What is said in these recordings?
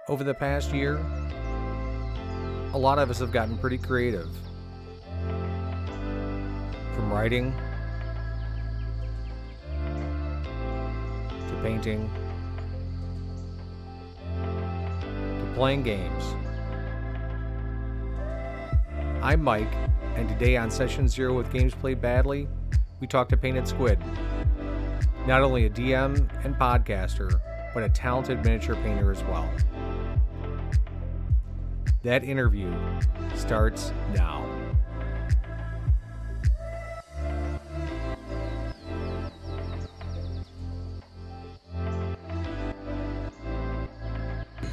Over the past year, a lot of us have gotten pretty creative. From writing to painting to playing games. I'm Mike, and today on Session 0 with Games Played Badly, we talk to Painted Squid. Not only a DM and podcaster, but a talented miniature painter as well. That interview starts now.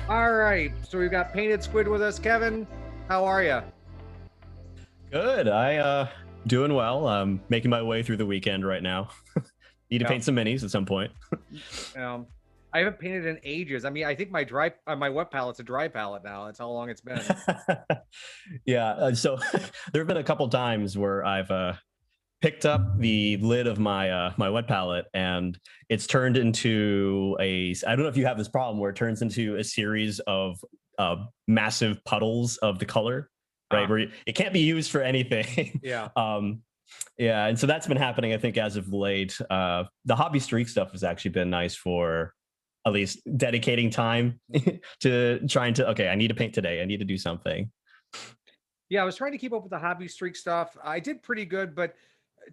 All right, so we've got Painted Squid with us. Kevin, how are you? Good. I doing well. I'm making my way through the weekend right now. Need to paint some minis at some point. I haven't painted in ages. I mean, I think my wet palette's a dry palette now. That's how long it's been. Yeah. So there have been a couple times where I've picked up the lid of my my wet palette and it's turned into I don't know if you have this problem where it turns into a series of massive puddles of the color, right? Where it can't be used for anything. Yeah. Yeah. And so that's been happening, I think, as of late. The hobby streak stuff has actually been nice for at least dedicating time to trying to, okay, I need to paint today. I need to do something. Yeah, I was trying to keep up with the hobby streak stuff. I did pretty good, but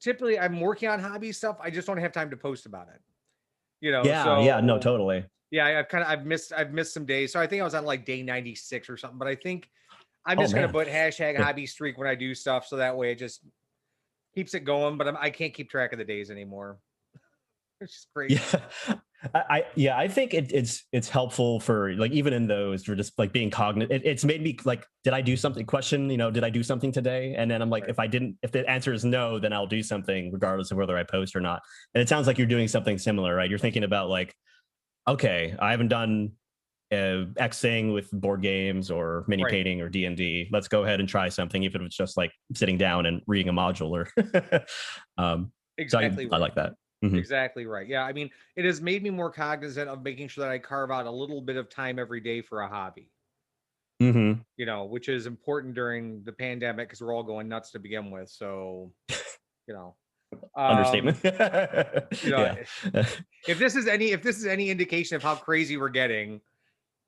typically I'm working on hobby stuff. I just don't have time to post about it. Yeah, no, totally. Yeah, I've missed some days. So I think I was on like day 96 or something, but I think I'm just going to put hashtag hobby streak when I do stuff. So that way it just keeps it going, but I can't keep track of the days anymore. It's just crazy. Yeah. I think it's helpful for like, even in those, for just like being cognizant. It's made me like, did I do something? Did I do something today? And then I'm like, Right. if the answer is no, then I'll do something regardless of whether I post or not. And it sounds like you're doing something similar, right? You're thinking about like, okay, I haven't done X thing with board games or mini painting or D&D. Let's go ahead and try something, if it was just like sitting down and reading a module or Exactly. I like that. Mm-hmm. Exactly right. Yeah, I mean, it has made me more cognizant of making sure that I carve out a little bit of time every day for a hobby. Mm-hmm. Which is important during the pandemic because we're all going nuts to begin with. So, Understatement. Yeah. If this is any indication of how crazy we're getting,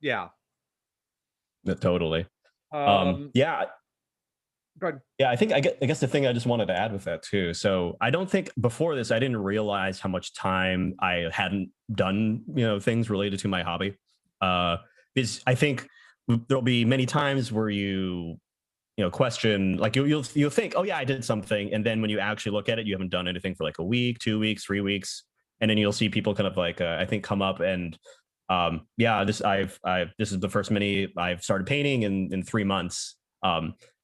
yeah. Totally. Yeah. Good. Yeah, I guess the thing I just wanted to add with that too. So I don't think before this I didn't realize how much time I hadn't done, things related to my hobby. Because I think there'll be many times where you question, like you'll think, oh yeah, I did something, and then when you actually look at it, you haven't done anything for like a week, 2 weeks, 3 weeks, and then you'll see people kind of like I think come up and this is the first mini I've started painting in 3 months.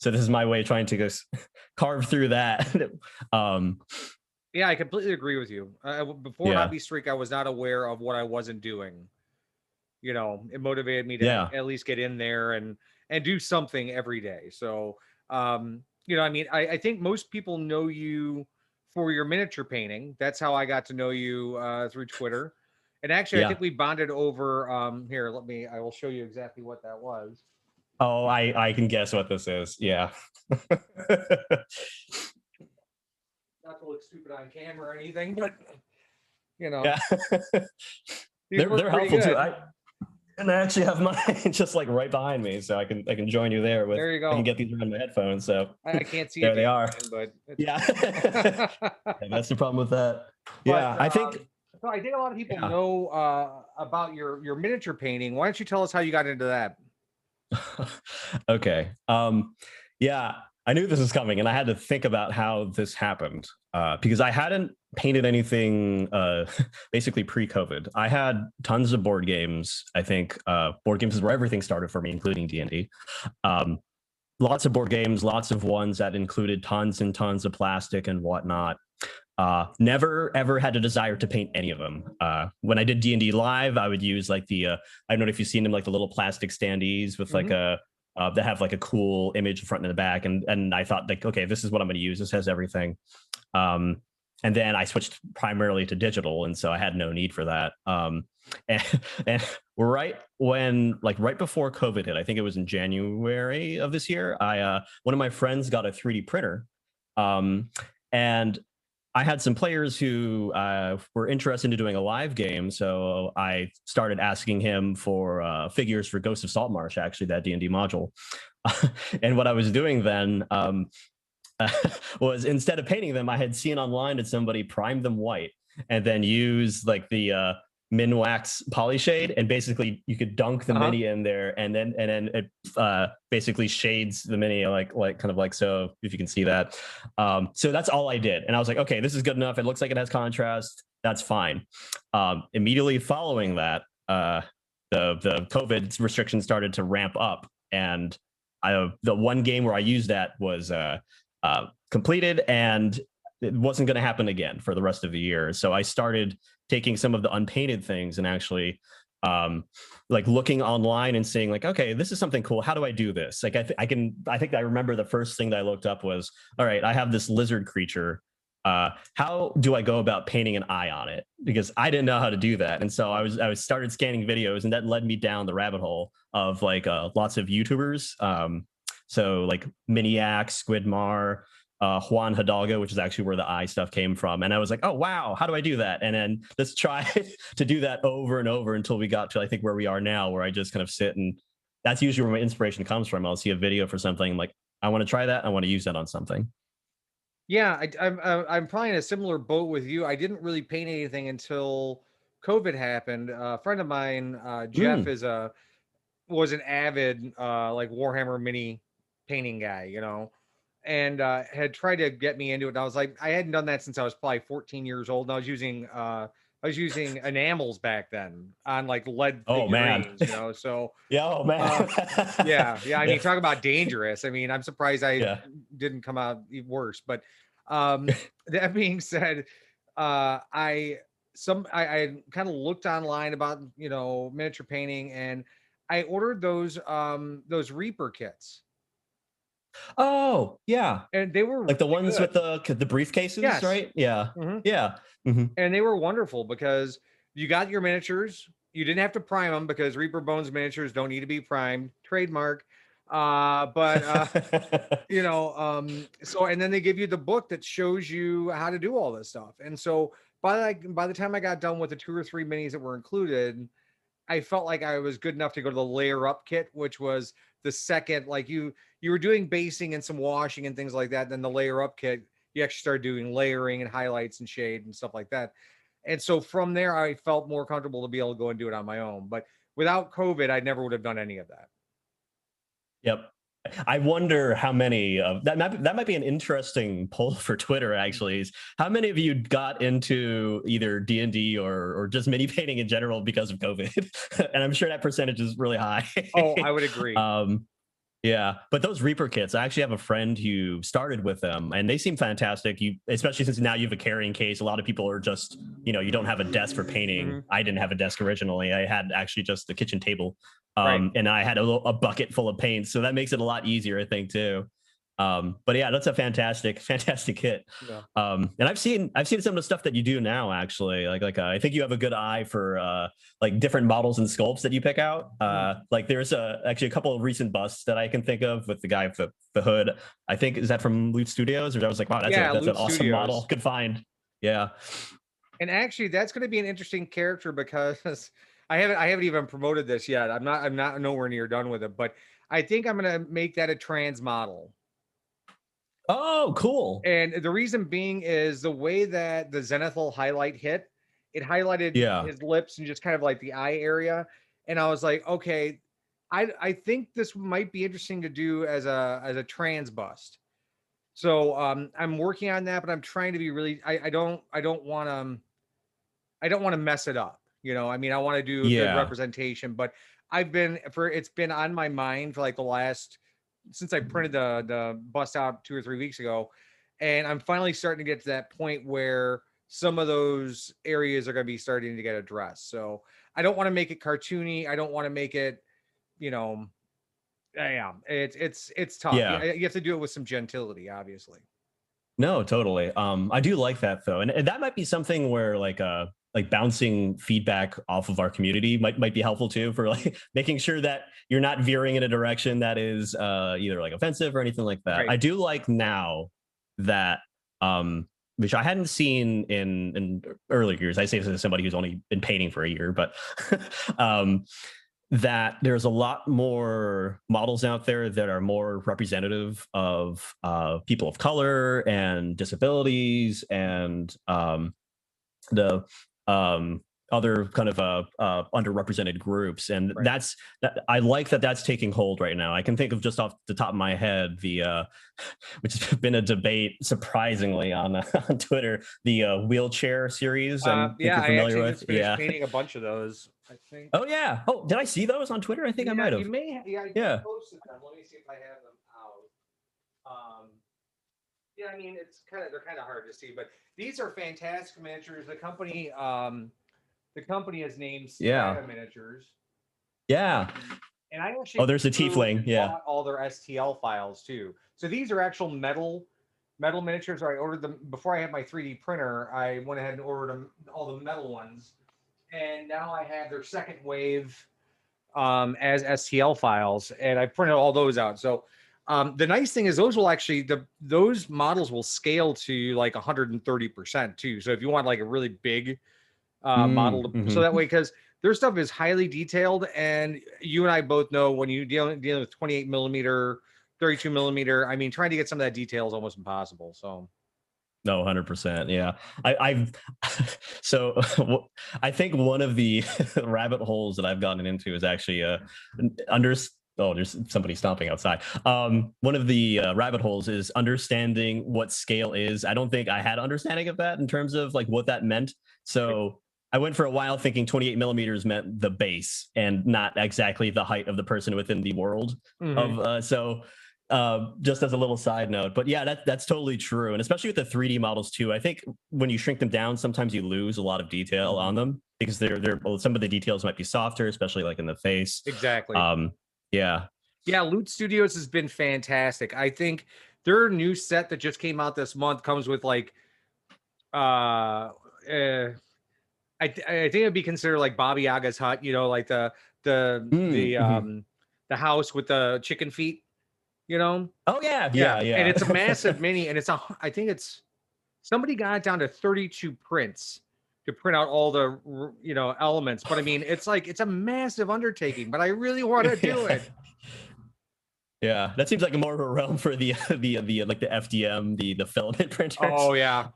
So this is my way of trying to just carve through that. Yeah, I completely agree with you. Before Hobby Streak, I was not aware of what I wasn't doing. It motivated me to at least get in there and do something every day. So, I think most people know you for your miniature painting. That's how I got to know you through Twitter. And actually, I think we bonded over here. I will show you exactly what that was. Oh, I can guess what this is. Yeah. Not to look stupid on camera or anything, but yeah. they're helpful too. I actually have mine just like right behind me, so I can join you there. There you go. I can get these around my headphones. So I can't see there it. They are. But yeah. That's the problem with that. Yeah, I think. So I think a lot of people know about your miniature painting. Why don't you tell us how you got into that? Okay. Yeah, I knew this was coming, and I had to think about how this happened because I hadn't painted anything basically pre-COVID. I had tons of board games. I think board games is where everything started for me, including D&D. Lots of board games, lots of ones that included tons and tons of plastic and whatnot. Never ever had a desire to paint any of them. When I did D&D live, I would use like I don't know if you've seen them, like the little plastic standees with like that have like a cool image front and the back. And I thought like, okay, this is what I'm going to use. This has everything. And then I switched primarily to digital, and so I had no need for that. And, and right before COVID hit, I think it was in January of this year, I one of my friends got a 3D printer, and I had some players who were interested in doing a live game, so I started asking him for figures for Ghost of Saltmarsh, actually that D&D module. And what I was doing then was, instead of painting them, I had seen online that somebody primed them white and then use like the Minwax polyshade, and basically you could dunk the mini in there, and then it basically shades the mini like kind of like so, if you can see that. So that's all I did, and I was like, okay, this is good enough. It looks like it has contrast. That's fine. Immediately following that, the COVID restrictions started to ramp up, and the one game where I used that was completed, and it wasn't going to happen again for the rest of the year. So I started taking some of the unpainted things and actually like looking online and seeing like, okay, this is something cool. How do I do this? Like I think I remember the first thing that I looked up was, all right, I have this lizard creature. How do I go about painting an eye on it? Because I didn't know how to do that. And so I started scanning videos, and that led me down the rabbit hole of like lots of YouTubers. So like Miniac, Squidmar, Juan Hidalgo, which is actually where the eye stuff came from. And I was like, oh, wow, how do I do that? And then let's try to do that over and over until we got to, I think, where we are now, where I just kind of sit, and that's usually where my inspiration comes from. I'll see a video for something, like, I want to try that. I want to use that on something. Yeah, I'm probably in a similar boat with you. I didn't really paint anything until COVID happened. A friend of mine, Jeff, was an avid like Warhammer mini painting guy, and had tried to get me into it. And I was like, I hadn't done that since I was probably 14 years old, and I was using enamels back then on like lead figurines, So yeah, oh man, yeah. I mean, talk about dangerous. I mean, I'm surprised I didn't come out worse. But that being said, I kind of looked online about miniature painting, and I ordered those Reaper kits. Oh yeah, And they were like the really ones good. with the briefcases, Yes. right? Yeah, yeah. And they were wonderful because you got your miniatures. You didn't have to prime them because Reaper Bones miniatures don't need to be primed. Trademark. But so, and then they give you the book that shows you how to do all this stuff. And so by the time I got done with the 2 or 3 minis that were included, I felt like I was good enough to go to the layer up kit, which was the second, like you were doing basing and some washing and things like that. Then the layer up kit, you actually started doing layering and highlights and shade and stuff like that. And so from there, I felt more comfortable to be able to go and do it on my own. But without COVID, I never would have done any of that. Yep. I wonder how many of that might be an interesting poll for Twitter, actually, is how many of you got into either D&D or just mini painting in general because of COVID? And I'm sure that percentage is really high. Oh, I would agree. Yeah, but those Reaper kits, I actually have a friend who started with them, and they seem fantastic. Especially since now you have a carrying case. A lot of people are just, you don't have a desk for painting. I didn't have a desk originally. I had actually just the kitchen table, and I had a bucket full of paint, so that makes it a lot easier, I think, too. But yeah, that's a fantastic kit. Yeah. And I've seen some of the stuff that you do now, actually. Like I think you have a good eye for like different models and sculpts that you pick out. Like there's actually a couple of recent busts that I can think of with the guy with the hood. I think, is that from Loot Studios? Or I was like, wow, that's an awesome Studios. Model. Good find. Yeah. And actually, that's going to be an interesting character because I haven't even promoted this yet. I'm not nowhere near done with it, but I think I'm going to make that a trans model. Oh, cool. And the reason being is the way that the zenithal highlight hit, it highlighted his lips and just kind of like the eye area. And I was like, okay, I think this might be interesting to do as a trans bust. So I'm working on that, but I'm trying to be really, I don't want to mess it up. I mean, I want to do a good representation, but it's been on my mind for like since I printed the bust out 2 or 3 weeks ago, and I'm finally starting to get to that point where some of those areas are going to be starting to get addressed. So I don't want to make it cartoony. I don't want to make it, it's tough. Yeah. You have to do it with some gentility, obviously. No, totally. I do like that though, and that might be something where like bouncing feedback off of our community might be helpful too for like making sure that you're not veering in a direction that is either like offensive or anything like that. Right. I do like now that which I hadn't seen in earlier years. I say this as somebody who's only been painting for a year, but that there's a lot more models out there that are more representative of people of color and disabilities and the other kind of underrepresented groups, and Right. I like that that's taking hold right now. I can think of just off the top of my head which has been a debate surprisingly on on Twitter, the wheelchair series. I think Yeah, you're I familiar actually with. just finished Yeah. painting a bunch of those, I think. Oh yeah. Oh, did I see those on Twitter? I think I Yeah, might you have. may yeah, I Yeah. posted them. Let me see if I have them out. Yeah, I mean they're kind of hard to see, but these are fantastic miniatures. The company is named Yeah. Strata Miniatures. Yeah. And I actually Oh, there's a went through tiefling. and Yeah. bought all their STL files too. So these are actual metal miniatures. I ordered them before I had my 3D printer. I went ahead and ordered them, all the metal ones, and now I have their second wave as STL files, and I printed all those out. So the nice thing is those models will scale to like 130% too. So if you want like a really big model, so that way, because their stuff is highly detailed, and you and I both know when you dealing with 28 millimeter, 32 millimeter. I mean, trying to get some of that detail is almost impossible. So. No, 100%. Yeah. I've so I think one of the rabbit holes that I've gotten into is actually under oh, there's somebody stomping outside. One of the rabbit holes is understanding what scale is. I don't think I had understanding of that in terms of like what that meant. So I went for a while thinking 28 millimeters meant the base and not exactly the height of the person within the world of just as a little side note. But yeah, that's totally true, and especially with the 3D models too. I think when you shrink them down, sometimes you lose a lot of detail on them because well, some of the details might be softer, especially like in the face. Exactly. Yeah. Yeah, Loot Studios has been fantastic. I think their new set that just came out this month comes with like I think it'd be considered like Baba Yaga's hut, you know, like the house with the chicken feet, you know. Oh yeah, Yeah, yeah, and yeah. it's a massive mini, and I think it's somebody got it down to 32 prints to print out all the elements. But I mean, it's a massive undertaking, but I really want to do it. Yeah, that seems like more of a realm for the like the FDM, the filament printers. Oh yeah,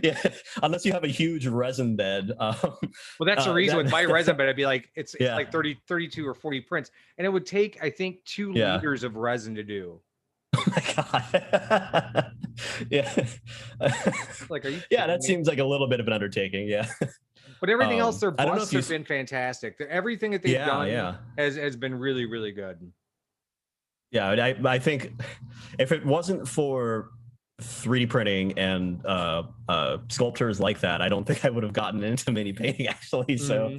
yeah. Unless you have a huge resin bed. Well, that's the reason with my resin bed, I'd be like, it's like 32 or 40 prints, and it would take I think 2 liters of resin to do. Oh my god. Yeah. Like, are you? Yeah, that seems like a little bit of an undertaking. Yeah. But everything else, their busts have been fantastic. Everything that they've done has been really, really good. Yeah, I think if it wasn't for 3D printing and sculptures like that, I don't think I would have gotten into mini painting actually. So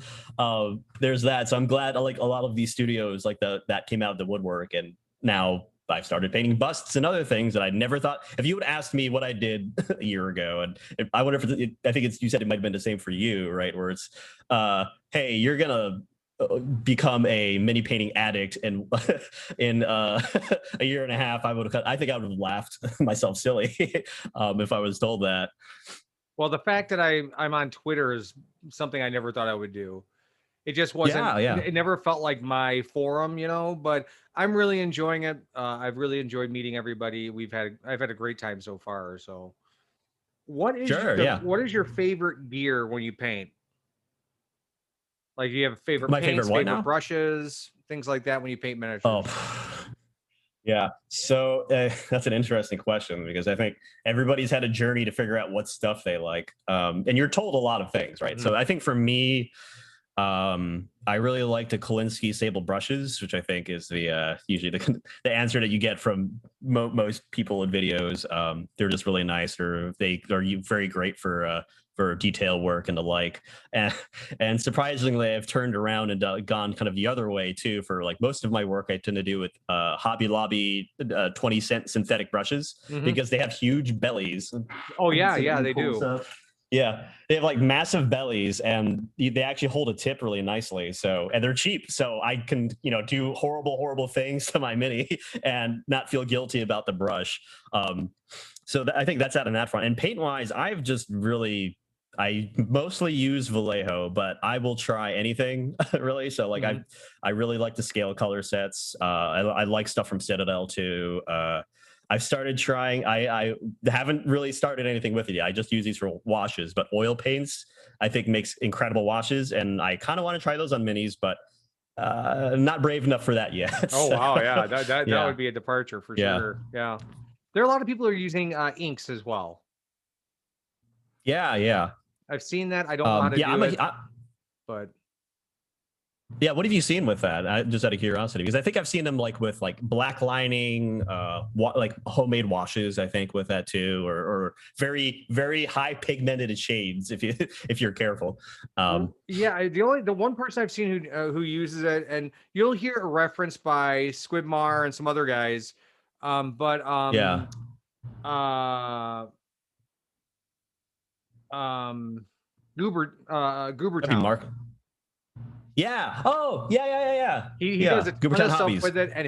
there's that. So I'm glad like a lot of these studios like that came out of the woodwork, and now I've started painting busts and other things that I never thought. If you would ask me what I did a year ago, and I wonder if I think you said it might have been the same for you, right? Where it's, hey, you're gonna become a mini painting addict and in a year and a half, I think I would have laughed myself silly if I was told that. Well, the fact that I'm on Twitter is something I never thought I would do. It just wasn't. It never felt like my forum, but I'm really enjoying it. I've really enjoyed meeting everybody. I've had a great time so far. So what is your favorite gear when you paint? Like, you have favorite paints, favorite brushes, things like that when you paint miniatures? Oh, yeah. So that's an interesting question, because I think everybody's had a journey to figure out what stuff they like. And you're told a lot of things, right? So I think for me, I really like the Kolinsky sable brushes, which I think is the usually the answer that you get from most people in videos. They're just really nice, or they are very great for detail work and the like. And and surprisingly, I've turned around and gone kind of the other way too. For like most of my work, I tend to do with Hobby Lobby 20-cent synthetic brushes because they have huge bellies. Oh yeah, they do. Stuff. Yeah, they have like massive bellies, and they actually hold a tip really nicely. So, and they're cheap, so I can do horrible things to my mini and not feel guilty about the brush. So I think that's out on that front. And paint wise, I mostly use Vallejo, but I will try anything really. So like I really like the scale color sets. I like stuff from Citadel too. I've started trying. I haven't really started anything with it yet. I just use these for washes, but oil paints I think makes incredible washes, and I kind of want to try those on minis, but not brave enough for that yet. Oh wow, yeah, that would be a departure for sure. Yeah, there are a lot of people who are using inks as well. Yeah. I've seen that. I don't know how to do it, but. Yeah, what have you seen with that? Just out of curiosity, because I think I've seen them like with like black lining, like homemade washes. I think with that too, or very very high pigmented shades if you're careful. Yeah, the one person I've seen who uses it, and you'll hear a reference by Squidmar and some other guys, Goober Town. Mark. Yeah. Oh, yeah. He does a ton of stuff with it, and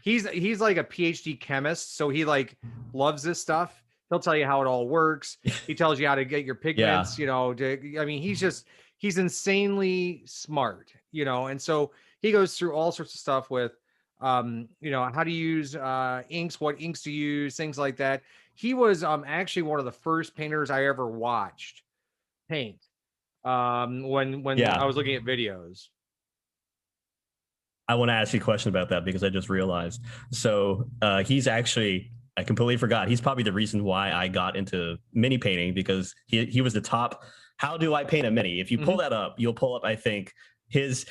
he's like a PhD chemist, so he like loves this stuff. He'll tell you how it all works. He tells you how to get your pigments. He's insanely smart. And so he goes through all sorts of stuff with, how to use inks, what inks to use, things like that. He was actually one of the first painters I ever watched paint. When I was looking at videos. I want to ask you a question about that because I just realized. So he's actually, I completely forgot. He's probably the reason why I got into mini painting, because he was the top. How do I paint a mini? If you pull that up, you'll pull up, I think, his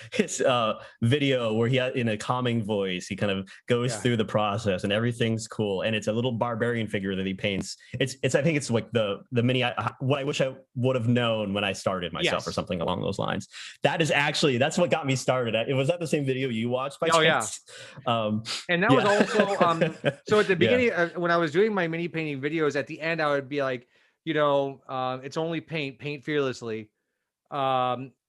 video where he in a calming voice, he kind of goes through the process and everything's cool, and it's a little barbarian figure that he paints. It's I think it's like the mini what I wish I would have known when I started myself, or something along those lines. That's what got me started. Was that the same video you watched by chance? And that was also so at the beginning when I was doing my mini painting videos, at the end I would be like, it's only paint fearlessly.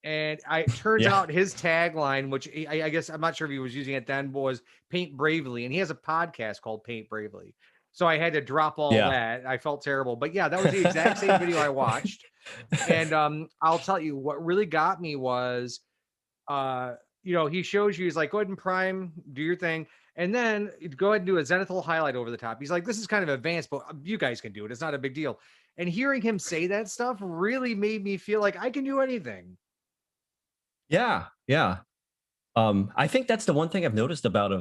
And it turns out his tagline, which I guess I'm not sure if he was using it then, was paint bravely. And he has a podcast called Paint Bravely. So I had to drop all that. I felt terrible. But yeah, that was the exact same video I watched. And I'll tell you what really got me was, he shows you, he's like, go ahead and prime, do your thing. And then go ahead and do a zenithal highlight over the top. He's like, this is kind of advanced, but you guys can do it. It's not a big deal. And hearing him say that stuff really made me feel like I can do anything. Yeah. I think that's the one thing I've noticed about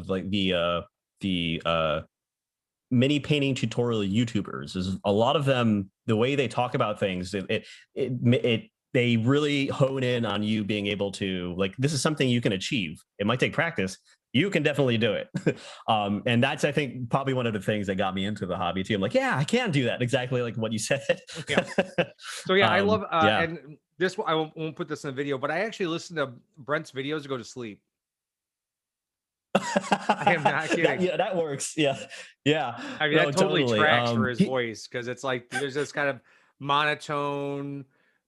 the mini painting tutorial YouTubers is a lot of them, the way they talk about things, they really hone in on you being able to, like, this is something you can achieve. It might take practice. You can definitely do it. And that's, I think, probably one of the things that got me into the hobby too. I'm like, yeah, I can do that. Exactly like what you said. So I love, and this, I won't put this in the video, but I actually listen to Brent's videos to go to sleep. I am not kidding. That works. Yeah. I mean, that totally tracks for his voice, because it's like there's this kind of monotone,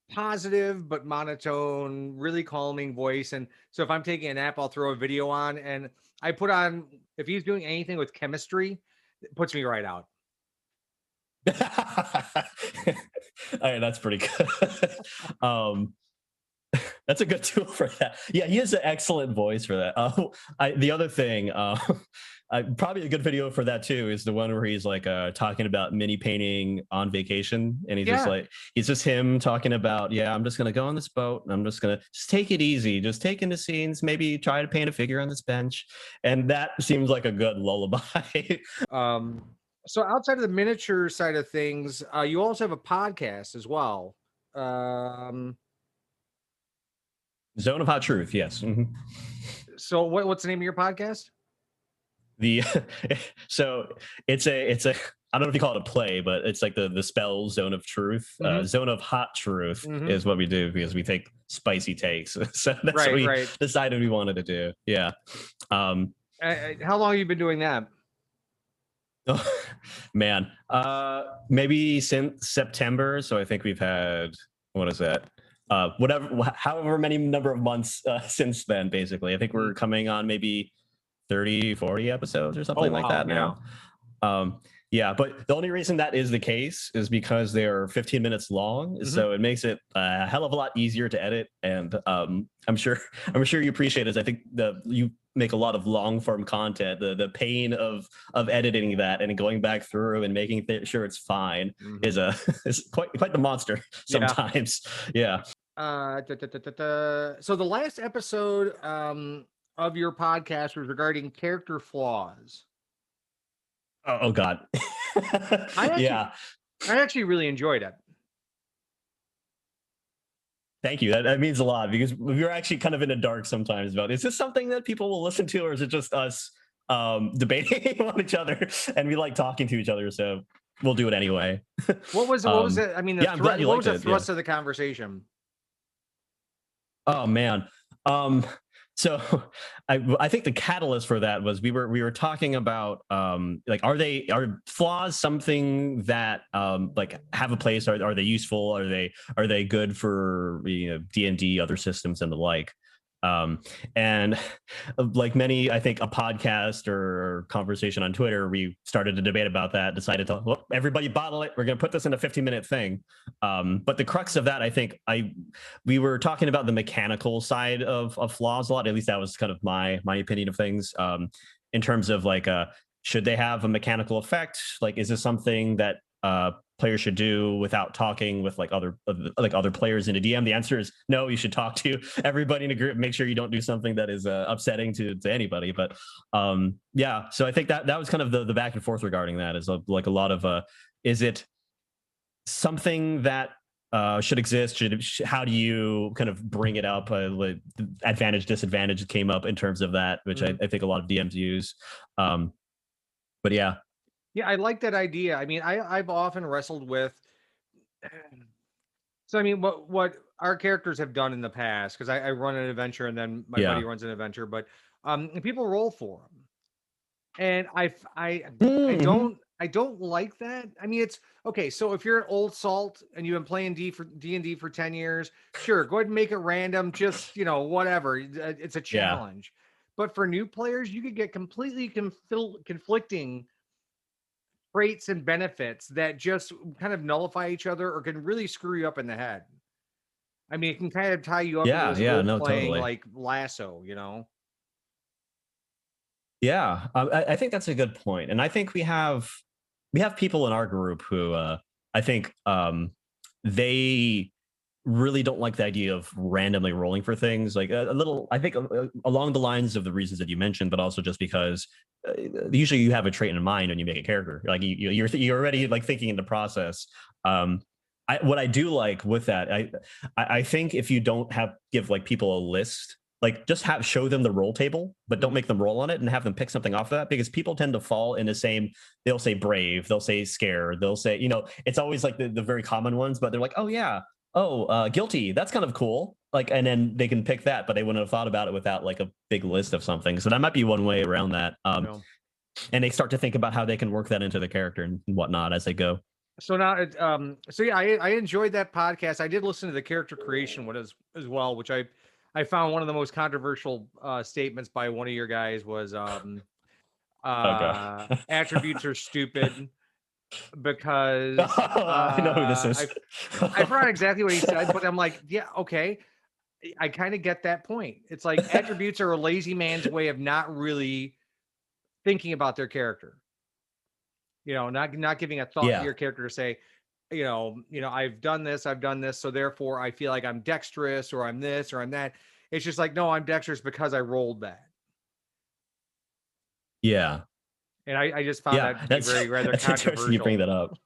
positive but monotone, really calming voice. And so if I'm taking a nap, I'll throw a video on, and I put on, if he's doing anything with chemistry, it puts me right out. All right, that's pretty good. That's a good tool for that. Yeah, he has an excellent voice for that. The other thing, probably a good video for that too, is the one where he's like talking about mini painting on vacation, and he's just him talking about, I'm just gonna go on this boat and I'm just gonna take it easy, just take in the scenes, maybe try to paint a figure on this bench, and that seems like a good lullaby. So outside of the miniature side of things, you also have a podcast as well. Zone of Hot Truth, yes. Mm-hmm. So what's the name of your podcast? The so it's a I don't know if you call it a play, but it's like the spell Zone of Truth. Zone of Hot Truth is what we do because we take spicy takes. So that's what we decided we wanted to do. Yeah. How long have you been doing that? Oh, man, maybe since September. So I think we've had, what is that? However many number of months since then, basically. I think we're coming on maybe 30, 40 episodes or something like that now. Yeah, but the only reason that is the case is because they're 15 minutes long, so it makes it a hell of a lot easier to edit. And I'm sure you appreciate it. I think you make a lot of long form content. The pain of editing that and going back through and making sure it's fine is quite the monster sometimes. Yeah. So the last episode of your podcast was regarding character flaws. Oh God. I actually really enjoyed it. Thank you. That means a lot, because we were actually kind of in the dark sometimes about, is this something that people will listen to, or is it just us debating on each other, and we like talking to each other, so we'll do it anyway. What was it? I mean, what was the thrust of the conversation? Oh man. So I think the catalyst for that was we were talking about like, are flaws something that like have a place? Are they useful? Are they good for, you know, D&D, other systems and the like? And like many, I think a podcast or conversation on Twitter, we started a debate about that, decided to, well, everybody bottle it. We're going to put this in a 15-minute thing. But the crux of that, I think we were talking about the mechanical side of flaws a lot. At least that was kind of my opinion of things, in terms of like, should they have a mechanical effect? Like, is this something that players should do without talking with like other players in a DM? The answer is no. You should talk to everybody in a group. Make sure you don't do something that is upsetting to anybody. But yeah, so I think that was kind of the back and forth regarding that, is like a lot of is it something that should exist? How do you kind of bring it up? Like advantage, disadvantage came up in terms of that, which I think a lot of DMs use. But yeah. Yeah, I like that idea. I mean, I've often wrestled with. So I mean, what our characters have done in the past, because I run an adventure and then my buddy runs an adventure, but people roll for them, and I don't like that. I mean, it's okay. So if you're an old salt and you've been playing D&D for 10 years, sure, go ahead and make it random. Just, you know, whatever. It's a challenge. But for new players, you could get completely conflicting traits and benefits that just kind of nullify each other, or can really screw you up in the head. I mean, it can kind of tie you up into this role-playing, totally, like lasso, you know? Yeah, I think that's a good point. And I think we have people in our group who I think they really don't like the idea of randomly rolling for things, like a little, I think along the lines of the reasons that you mentioned, but also just because usually you have a trait in mind when you make a character. Like you're already like thinking in the process. What I do like with that, I think if you don't give like people a list, like just show them the roll table, but don't make them roll on it, and have them pick something off of that, because people tend to fall in the same, they'll say brave, they'll say scared, they'll say, you know, it's always like the very common ones, but they're like, oh yeah, guilty, that's kind of cool, like, and then they can pick that, but they wouldn't have thought about it without like a big list of something. So that might be one way around that. And they start to think about how they can work that into the character and whatnot as they go. So now, so yeah, I enjoyed that podcast. I did listen to the character creation one as well, which I found one of the most controversial statements by one of your guys was attributes are stupid, because I know who this is. I forgot exactly what he said, but I'm like, yeah, okay, I kind of get that point. It's like attributes are a lazy man's way of not really thinking about their character. You know, not giving a thought to your character to say, you know, I've done this, so therefore I feel like I'm dexterous, or I'm this, or I'm that. It's just like, no, I'm dexterous because I rolled that. Yeah. And I just found that to be rather controversial. You bring that up.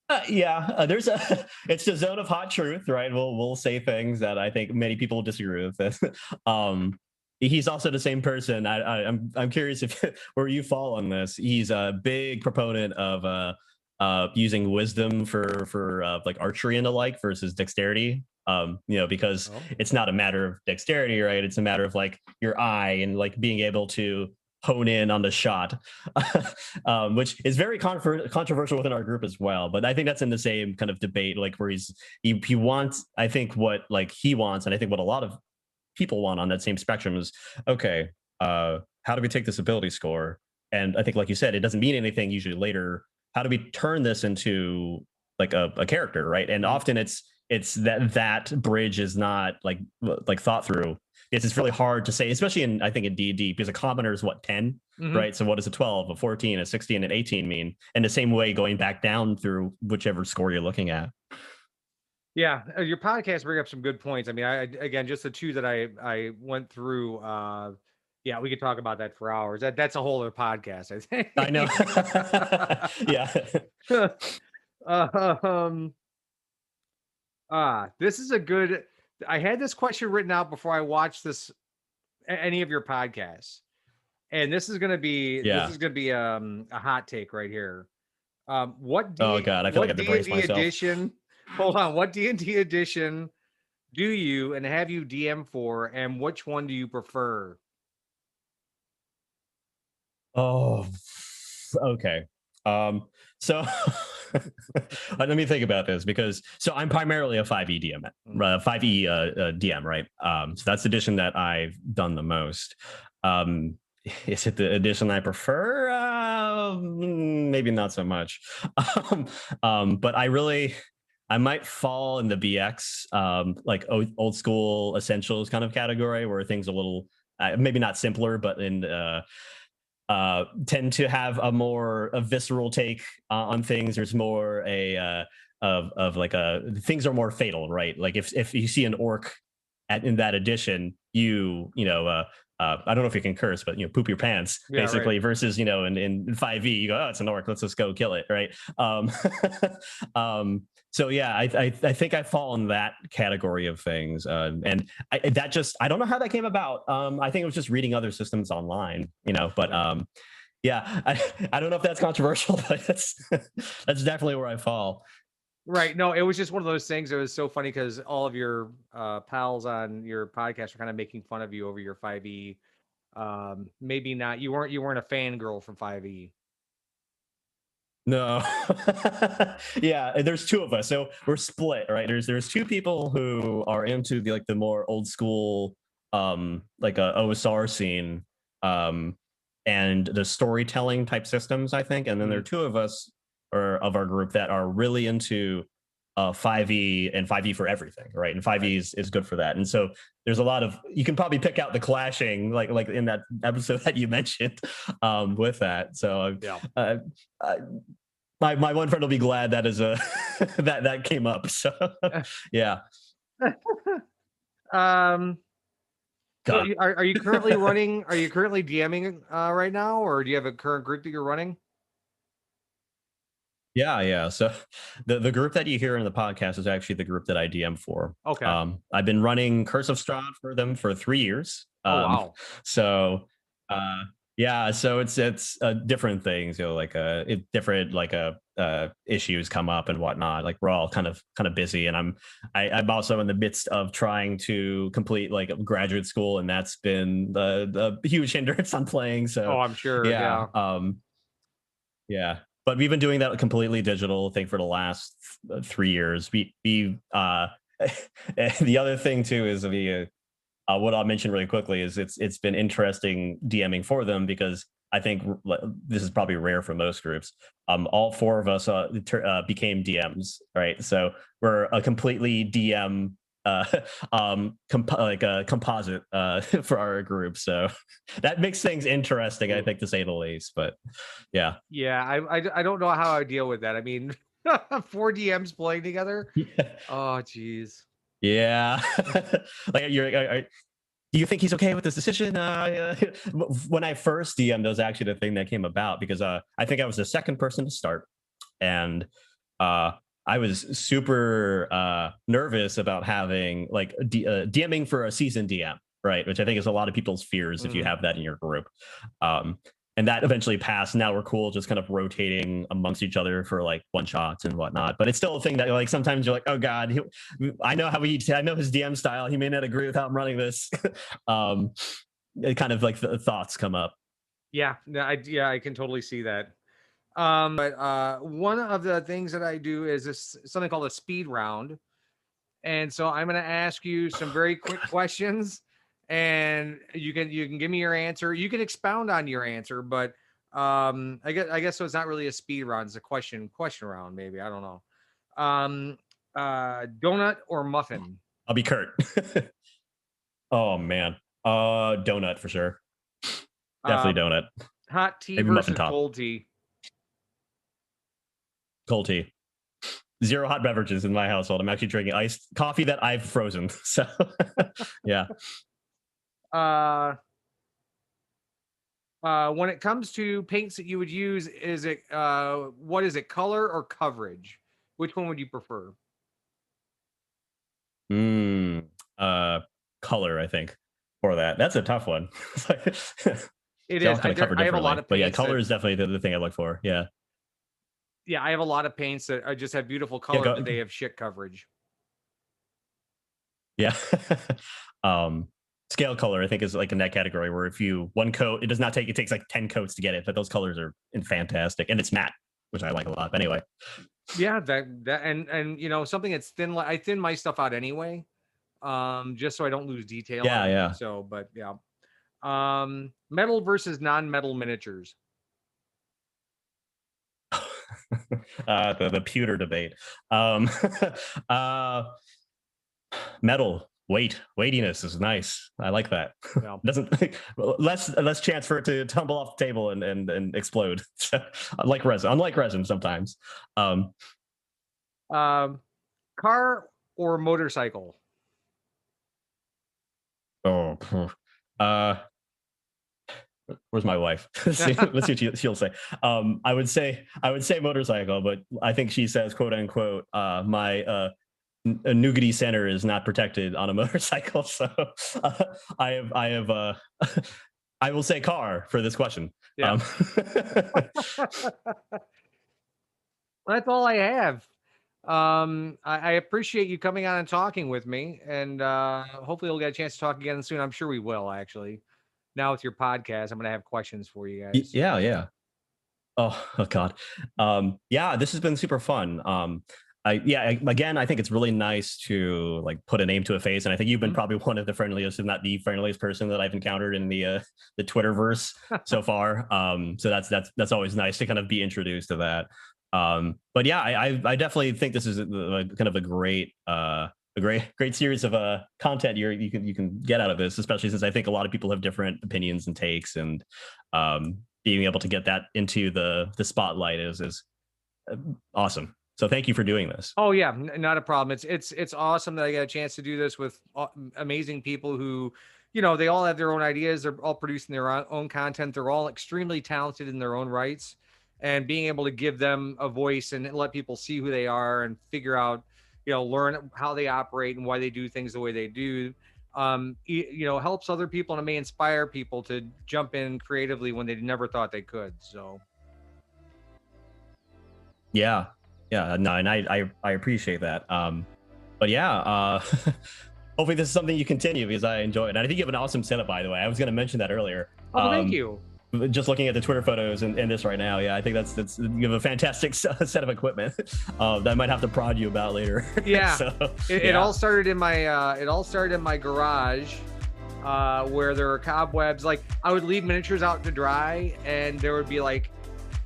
There's a it's the zone of hot truth, right? We'll say things that I think many people disagree with. This. He's also the same person. I'm curious if where you fall on this. He's a big proponent of using wisdom for like archery and the like versus dexterity. Because it's not a matter of dexterity, right? It's a matter of like your eye and like being able to hone in on the shot, which is very controversial within our group as well. But I think that's in the same kind of debate, like where he wants, I think what like he wants, and I think what a lot of people want on that same spectrum is, okay, how do we take this ability score? And I think, like you said, it doesn't mean anything usually later. How do we turn this into like a character, right? And often it's that bridge is not like thought through. It's really hard to say, especially in I think in D&D, because a commoner is what 10, right? So what does a 12, a 14, a 16, and 18 mean? And the same way going back down through whichever score you're looking at. Yeah, your podcast bring up some good points. I mean, again, just the two that I went through. Yeah, we could talk about that for hours. That's a whole other podcast, I think. I know. Yeah. This is a good. I had this question written out before I watched any of your podcasts, and this is gonna be a hot take right here. What oh god, I feel like I have to brace myself. Edition? Hold on, what D&D edition do you and have you DM for, and which one do you prefer? Oh, okay. So let me think about this because I'm primarily a 5e DM, 5e DM, right? So that's the edition that I've done the most. Is it the edition I prefer? Maybe not so much. But I might fall in the BX, like old school essentials kind of category where things a little maybe not simpler, but in tend to have a visceral take on things. There's more things are more fatal, right? Like if you see an orc in that edition, I don't know if you can curse, but poop your pants basically, right. Versus in 5e you go, oh, it's an orc, let's just go kill it, right? So yeah, I think I fall in that category of things, and I don't know how that came about. I think it was just reading other systems online, but yeah, I don't know if that's controversial, but that's definitely where I fall. Right. No, it was just one of those things. It was so funny because all of your pals on your podcast were kind of making fun of you over your 5e. Maybe not. You weren't a fangirl from 5e. No. Yeah, there's two of us, so we're split, right? There's two people who are into the more old school like a OSR scene and the storytelling type systems, I think, and then there are two of us of our group that are really into 5e and 5e for everything, right? And 5e is good for that. And so there's a lot of, you can probably pick out the clashing like in that episode that you mentioned with that. So yeah. My one friend will be glad that is a that came up. So yeah. So are you currently running? Are you currently DMing right now, or do you have a current group that you're running? Yeah. So the group that you hear in the podcast is actually the group that I DM for. Okay. I've been running Curse of Strahd for them for 3 years. Oh wow. So yeah, so it's different things, different issues come up and whatnot. Like we're all kind of busy, and I'm also in the midst of trying to complete like graduate school, and that's been the huge hindrance on playing. So I'm sure. Yeah. Yeah. But we've been doing that completely digital thing for the last 3 years. We the other thing too is what I'll mention really quickly is it's been interesting DMing for them because I think this is probably rare for most groups. All 4 of us became DMs, right? So we're a completely DM composite for our group. So that makes things interesting, I think, to say the least. But yeah. I don't know how I deal with that. I mean, 4 DMs playing together. Yeah. Oh geez. Yeah. Like do you think he's okay with this decision? When I first DM'd, that was actually the thing that came about because I think I was the second person to start, and I was super nervous about having like DMing for a seasoned DM, right? Which I think is a lot of people's fears if you have that in your group. And that eventually passed. Now we're cool, just kind of rotating amongst each other for like one shots and whatnot. But it's still a thing that like sometimes you're like, oh God, I know I know his DM style. He may not agree with how I'm running this. It kind of like the thoughts come up. Yeah, I can totally see that. But one of the things that I do is something called a speed round. And so I'm going to ask you some very quick questions, and you can give me your answer. You can expound on your answer, but I guess so. It's not really a speed round. It's a question round, maybe. I don't know. Donut or muffin? I'll be curt. Oh man, donut for sure. Definitely donut. Hot tea maybe versus cold tea? Cold tea. Zero hot beverages in my household. I'm actually drinking iced coffee that I've frozen. So yeah. When it comes to paints that you would use, is it what is it, color or coverage? Which one would you prefer? Color, I think, for that. That's a tough one. It is. I have a lot of paints, but yeah, color is definitely the thing I look for. Yeah. Yeah, I have a lot of paints that I just have beautiful color, but they have shit coverage. Yeah. Scale color, I think, is like in that category where if you one coat, it takes like 10 coats to get it, but those colors are fantastic, and it's matte, which I like a lot. But anyway. Yeah, that and you know, something that's thin. I thin my stuff out anyway, just so I don't lose detail. Yeah. So, but yeah. Metal versus non-metal miniatures. The pewter debate. Metal weightiness is nice. I like that. Yeah. Doesn't less chance for it to tumble off the table and explode. Unlike resin sometimes. Car or motorcycle? Oh, where's my wife? Let's see what she'll say. I would say motorcycle, but I think she says, quote unquote, my nougaty center is not protected on a motorcycle. So I will say car for this question. Yeah. That's all I have. I appreciate you coming on and talking with me, and hopefully we'll get a chance to talk again soon. I'm sure we will, actually. Now with your podcast, I'm going to have questions for you guys. Yeah. Oh God. Yeah, this has been super fun. Again, I think it's really nice to like put a name to a face, and I think you've been probably one of the friendliest, if not the friendliest person that I've encountered in the Twitterverse so far. So that's always nice to kind of be introduced to that. But yeah, I definitely think this is kind of a great series of content you can get out of this, especially since I think a lot of people have different opinions and takes, and being able to get that into the spotlight is awesome. So thank you for doing this. Oh yeah, not a problem. It's awesome that I got a chance to do this with amazing people who, you know, they all have their own ideas. They're all producing their own content. They're all extremely talented in their own rights, and being able to give them a voice and let people see who they are and figure out, you know, learn how they operate and why they do things the way they do, you know, helps other people, and it may inspire people to jump in creatively when they never thought they could. So yeah, no, and I appreciate that. But yeah, hopefully this is something you continue, because I enjoy it. And I think you have an awesome setup, by the way. I was going to mention that earlier. Oh, thank you. Just looking at the Twitter photos and this right now, yeah, I think that's you have a fantastic set of equipment that I might have to prod you about later. Yeah, so, it all started in my garage, where there were cobwebs. Like, I would leave miniatures out to dry, and there would be like,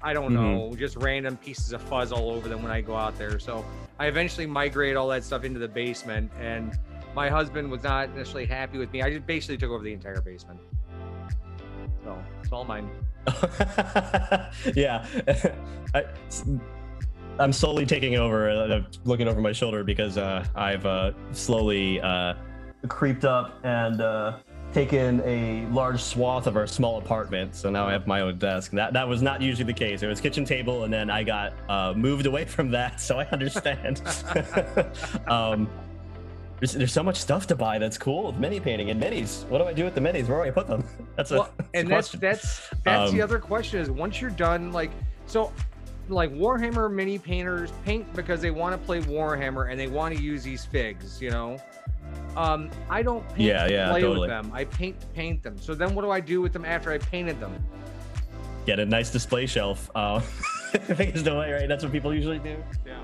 I don't know, just random pieces of fuzz all over them when I go out there. So I eventually migrated all that stuff into the basement, and my husband was not necessarily happy with me. I just basically took over the entire basement. So it's all mine. Yeah. I'm slowly taking over, looking over my shoulder, because I've slowly creeped up and taken a large swath of our small apartment, so now I have my own desk. That was not usually the case. It was kitchen table, and then I got moved away from that, so I understand. There's so much stuff to buy that's cool with mini painting and minis. What do I do with the minis? Where do I put them? That's a question. That's the other question is, once you're done, like Warhammer mini painters paint because they want to play Warhammer and they want to use these figs, you know. I don't paint play totally. With them. I paint them. So then what do I do with them after I painted them? Get a nice display shelf. I think is the way, right? That's what people usually do. Yeah.